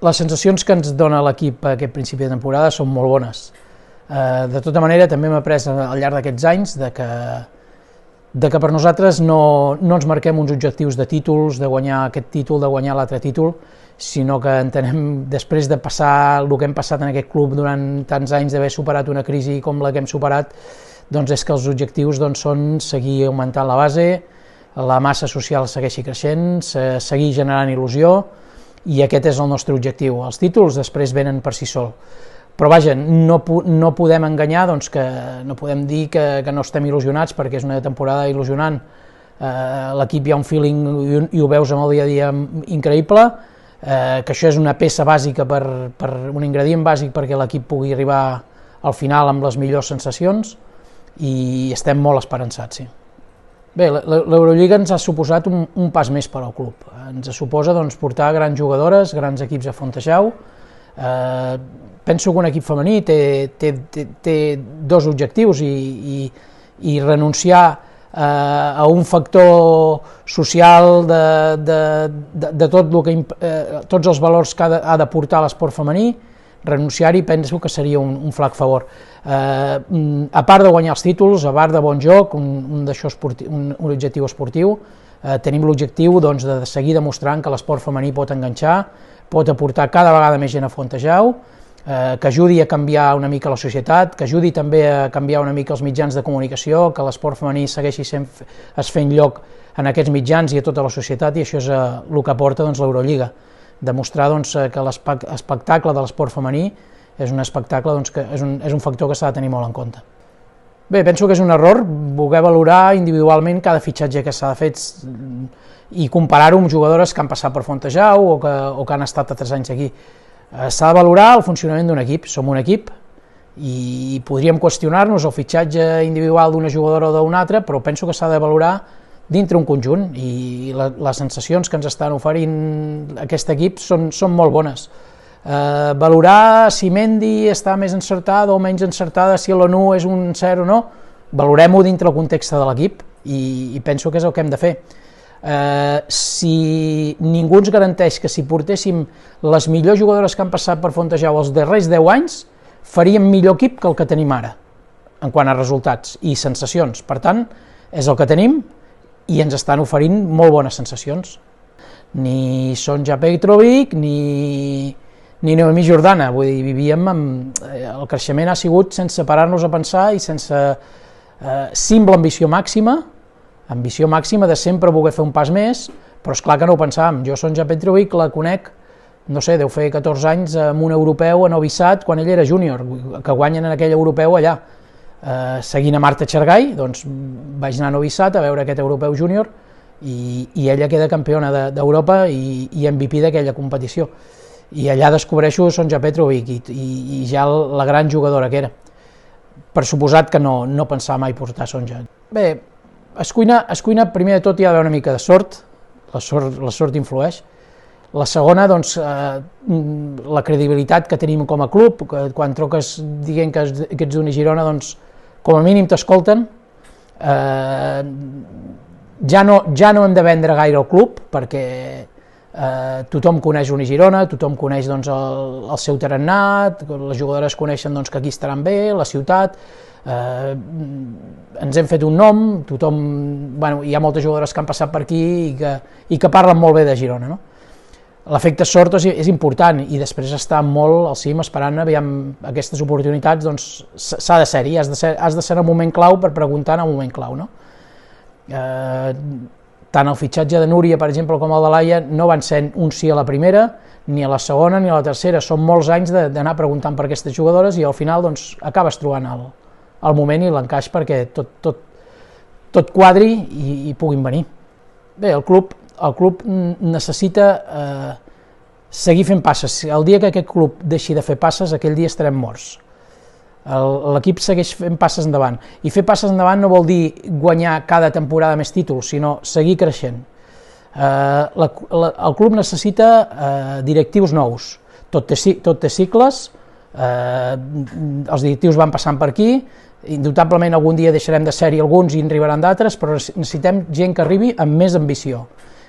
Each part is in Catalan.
Les sensacions que ens dona l'equip a aquest principi de temporada són molt bones. De tota manera, també hem après al llarg d'aquests anys de que per nosaltres no ens marquem uns objectius de títols, de guanyar aquest títol, de guanyar l'altre títol, sinó que entenem, després de passar el que hem passat en aquest club durant tants anys, d'haver superat una crisi com la que hem superat, doncs és que els objectius són seguir augmentant la base, la massa social segueixi creixent, seguir generant il·lusió, i aquest és el nostre objectiu. Els títols després venen per si sol. Però vaja, no podem enganyar, doncs que no podem dir que no estem il·lusionats, perquè és una temporada il·lusionant. L'equip hi ha un feeling, i ho veus amb el dia a dia, increïble, que això és una peça bàsica, un ingredient bàsic perquè l'equip pugui arribar al final amb les millors sensacions, i estem molt esperançats, sí. Bé, l'Eurolliga ens ha suposat un pas més per al club. Ens suposa portar grans jugadores, grans equips a Fontejau. Penso que un equip femení té dos objectius, i renunciar a un factor social de tots els valors que ha de portar l'esport femení. Renunciar-hi penso que seria un flac favor. A part de guanyar els títols, a part de bon joc, un objectiu esportiu, tenim l'objectiu de seguir demostrant que l'esport femení pot enganxar, pot aportar cada vegada més gent a Fontejau, que ajudi a canviar una mica la societat, que ajudi també a canviar una mica els mitjans de comunicació, que l'esport femení segueixi es fent lloc en aquests mitjans i a tota la societat, i això és el que aporta l'Eurolliga. Demostrar que l'espectacle de l'esport femení és un espectacle que és un factor que s'ha de tenir molt en compte. Bé, penso que és un error voler valorar individualment cada fitxatge que s'ha fet i comparar-ho amb jugadores que han passat per Fontejau o que han estat 3 anys aquí. S'ha de valorar el funcionament d'un equip. Som un equip i podríem qüestionar-nos el fitxatge individual d'una jugadora o d'una altra, però penso que s'ha de valorar dintre un conjunt, i les sensacions que ens estan oferint aquest equip són molt bones. Valorar si Mendy està més encertada o menys encertada, si l'ONU és un cert o no, valorem-ho dintre el context de l'equip, i penso que és el que hem de fer. Si ningú ens garanteix que si portéssim les millors jugadores que han passat per Fontejau els darrers 10 anys, faríem millor equip que el que tenim ara, en quant a resultats i sensacions. Per tant, és el que tenim, i ens estan oferint molt bones sensacions. Ni Sonja Petrovic ni Noemí Jordana, vull dir, el creixement ha sigut sense parar-nos a pensar i sense simple ambició màxima de sempre voler fer un pas més, però és clar que no ho pensàvem. Jo Sonja Petrovic la conec, no sé, deu fer 14 anys amb un europeu a Novi Sad quan ell era júnior, que guanyen en aquell europeu allà. Seguint a Marta Xargay, vaig anar a Novi Sad a veure aquest europeu júnior, i ella queda campiona d'Europa i MVP d'aquella competició, i allà descobreixo Sonja Petrovic i ja la gran jugadora que era. Per suposat que no pensava mai portar Sonja. Bé, es cuina primer de tot hi ha d'haver una mica de sort, la sort influeix. La segona, la credibilitat que tenim com a club, que quan truques dient que ets d'Uni Girona, com a mínim t'escolten. Ja no hem de vendre gaire el club, perquè tothom coneix Uni Girona, tothom coneix el seu tarannà, les jugadores coneixen que aquí estaran bé, la ciutat, ens hem fet un nom, hi ha moltes jugadores que han passat per aquí i que parlen molt bé de Girona, no? L'efecte sort és important, i després estar molt al cim esperant aquestes oportunitats, s'ha de ser-hi, has de ser en el moment clau per preguntar en el moment clau, no? Tant el fitxatge de Núria, per exemple, com el de Laia no van ser un sí a la primera, ni a la segona ni a la tercera, són molts anys d'anar preguntant per aquestes jugadores, i al final acabes trobant el moment i l'encaix perquè tot quadri i puguin venir. Bé, el club necessita seguir fent passes. El dia que aquest club deixi de fer passes, aquell dia estarem morts. L'equip segueix fent passes endavant, i fer passes endavant no vol dir guanyar cada temporada més títols, sinó seguir creixent. El club necessita directius nous, tot té cicles, els directius van passant per aquí, indubtablement algun dia deixarem de ser-hi alguns i en arribaran d'altres, però necessitem gent que arribi amb més ambició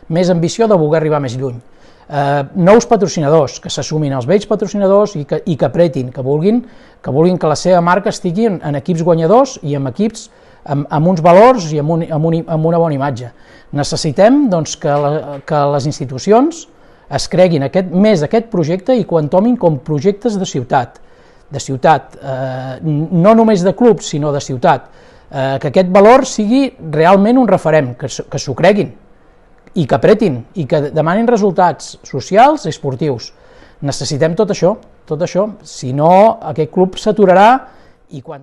de voler arribar més lluny. nous patrocinadors, que s'assumin els vells patrocinadors i que apretin, que vulguin que la seva marca estigui en equips guanyadors i en equips amb uns valors i amb una bona imatge. Necessitem doncs, que les institucions es creguin més aquest projecte i que ho entomin com projectes de ciutat, no només de clubs, sinó de ciutat, que aquest valor sigui realment un referent, que s'ho creguin i que apretin i que demanin resultats socials i esportius. Necessitem tot això, si no aquest club s'aturarà i quan